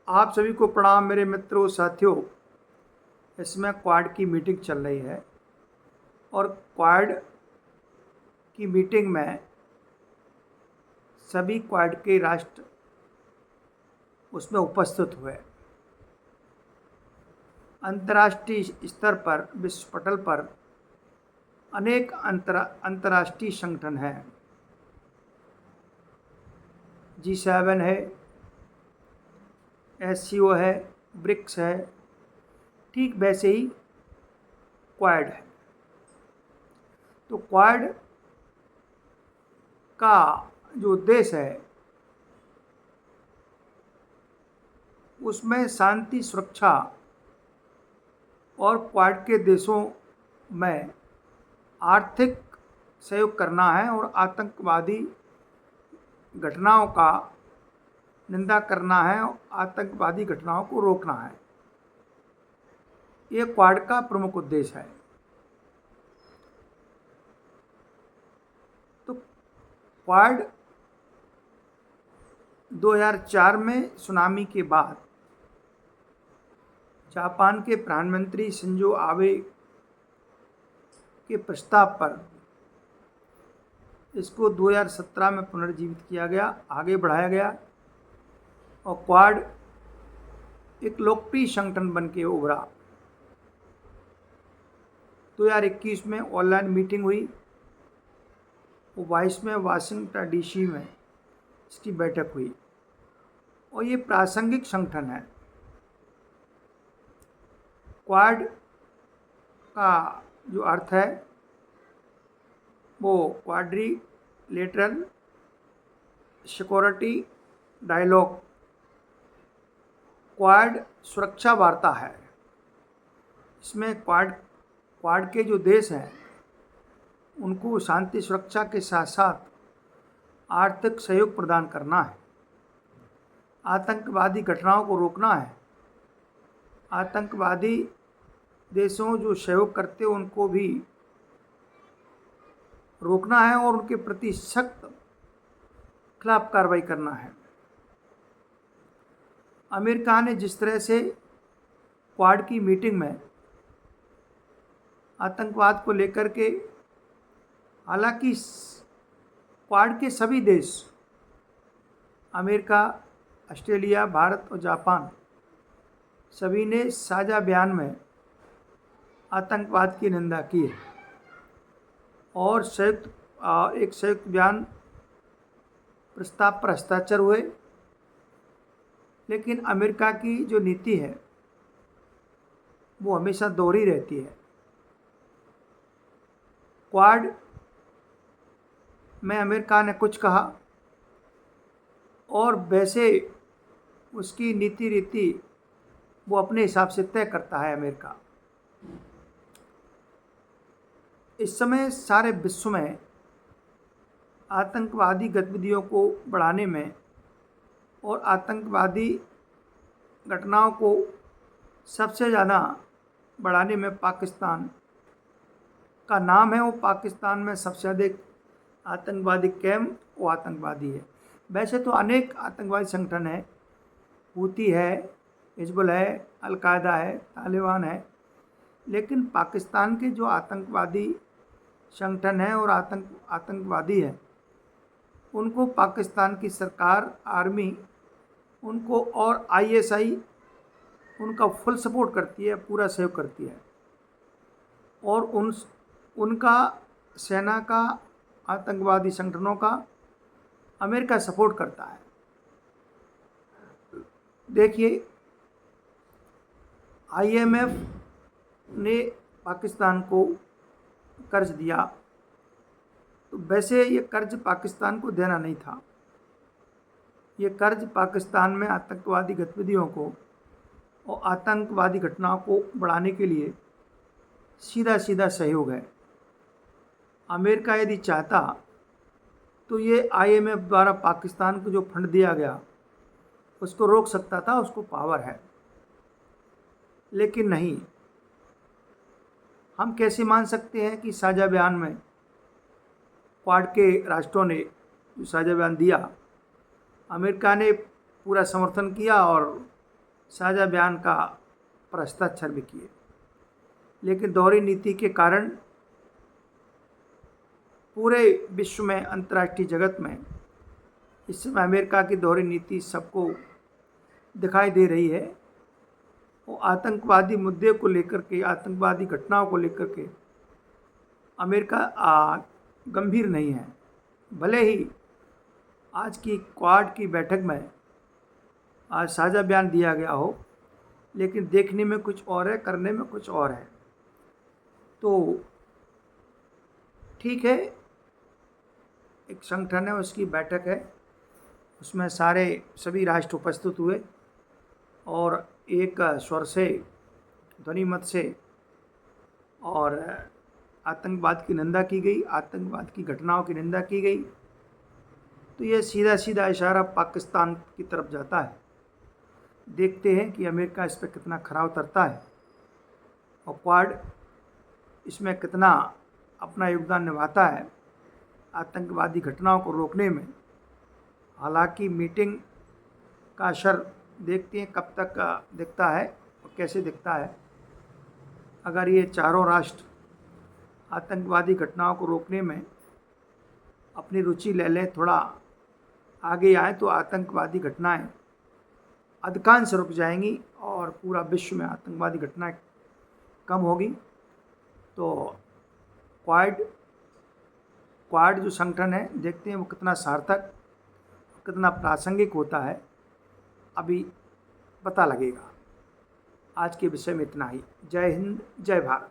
आप सभी को प्रणाम मेरे मित्रों साथियों। इसमें क्वाड की मीटिंग चल रही है और क्वाड की मीटिंग में सभी क्वाड के राष्ट्र उसमें उपस्थित हुए। अंतर्राष्ट्रीय स्तर पर विश्व पटल पर अनेक अंतर्राष्ट्रीय संगठन हैं। G7 है, SCO है, ब्रिक्स है, ठीक वैसे ही क्वाड है। तो क्वाड का जो उद्देश्य है उसमें शांति, सुरक्षा और क्वाड के देशों में आर्थिक सहयोग करना है और आतंकवादी घटनाओं का निंदा करना है और आतंकवादी घटनाओं को रोकना है। ये क्वाड का प्रमुख उद्देश्य है। तो क्वाड 2004 में सुनामी के बाद जापान के प्रधानमंत्री शिंजो आबे के प्रस्ताव पर इसको 2017 में पुनर्जीवित किया गया, आगे बढ़ाया गया और क्वाड एक लोकप्रिय संगठन बन के उभरा। 2021 में ऑनलाइन मीटिंग हुई और 22 में वाशिंगटन DC में इसकी बैठक हुई और ये प्रासंगिक संगठन है। क्वाड का जो अर्थ है वो क्वाड्रिलेटरल सिक्योरिटी डायलॉग, क्वाड सुरक्षा वार्ता है। इसमें क्वाड के जो देश हैं उनको शांति सुरक्षा के साथ साथ आर्थिक सहयोग प्रदान करना है, आतंकवादी घटनाओं को रोकना है, आतंकवादी देशों जो सहयोग करते हैं उनको भी रोकना है और उनके प्रति सख्त खिलाफ कार्रवाई करना है। अमेरिका ने जिस तरह से क्वाड की मीटिंग में आतंकवाद को लेकर के, हालांकि क्वाड के सभी देश अमेरिका, ऑस्ट्रेलिया, भारत और जापान सभी ने साझा बयान में आतंकवाद की निंदा की है और एक संयुक्त बयान प्रस्ताव पर हस्ताक्षर हुए। लेकिन अमेरिका की जो नीति है वो हमेशा दोहरी रहती है। क्वाड में अमेरिका ने कुछ कहा और वैसे उसकी नीति रीति वो अपने हिसाब से तय करता है अमेरिका। इस समय सारे विश्व में आतंकवादी गतिविधियों को बढ़ाने में और आतंकवादी घटनाओं को सबसे ज़्यादा बढ़ाने में पाकिस्तान का नाम है। वो पाकिस्तान में सबसे अधिक आतंकवादी कैंप वो आतंकवादी है। वैसे तो अनेक आतंकवादी संगठन हैं, हूती है, हिजबुल है, अल-कायदा है, तालिबान है, लेकिन पाकिस्तान के जो आतंकवादी संगठन है और आतंकवादी है उनको पाकिस्तान की सरकार, आर्मी उनको और ISI उनका फुल सपोर्ट करती है, पूरा सहयोग करती है और उनका सेना का, आतंकवादी संगठनों का अमेरिका सपोर्ट करता है। देखिए, IMF ने पाकिस्तान को कर्ज दिया, तो वैसे ये कर्ज पाकिस्तान को देना नहीं था। ये कर्ज पाकिस्तान में आतंकवादी गतिविधियों को और आतंकवादी घटनाओं को बढ़ाने के लिए सीधा सीधा सहयोग है। अमेरिका यदि चाहता तो ये IMF द्वारा पाकिस्तान को जो फंड दिया गया उसको रोक सकता था, उसको पावर है, लेकिन नहीं। हम कैसे मान सकते हैं कि साझा बयान में क्वाड के राष्ट्रों ने जो साझा बयान दिया, अमेरिका ने पूरा समर्थन किया और साझा बयान का पर हस्ताक्षर भी किए। लेकिन दोहरी नीति के कारण पूरे विश्व में, अंतर्राष्ट्रीय जगत में इस समय अमेरिका की दोहरी नीति सबको दिखाई दे रही है। वो आतंकवादी मुद्दे को लेकर के, आतंकवादी घटनाओं को लेकर के अमेरिका गंभीर नहीं है। भले ही आज की क्वाड की बैठक में आज साझा बयान दिया गया हो, लेकिन देखने में कुछ और है, करने में कुछ और है। तो ठीक है, एक संगठन है, उसकी बैठक है, उसमें सभी राष्ट्र उपस्थित हुए और एक स्वर से, ध्वनिमत से और आतंकवाद की निंदा की गई, आतंकवाद की घटनाओं की निंदा की गई। तो ये सीधा सीधा इशारा पाकिस्तान की तरफ जाता है। देखते हैं कि अमेरिका इस पर कितना खरा उतरता है और क्वाड इसमें कितना अपना योगदान निभाता है आतंकवादी घटनाओं को रोकने में। हालांकि मीटिंग का असर देखते हैं कब तक दिखता है और कैसे दिखता है। अगर ये चारों राष्ट्र आतंकवादी घटनाओं को रोकने में अपनी रुचि ले लें, थोड़ा आगे आए, तो आतंकवादी घटनाएं अधिकांश रुक जाएंगी और पूरा विश्व में आतंकवादी घटनाएं कम होगी। तो क्वाड जो संगठन है, देखते हैं वो कितना सार्थक, कितना प्रासंगिक होता है, अभी पता लगेगा। आज के विषय में इतना ही। जय हिंद, जय भारत।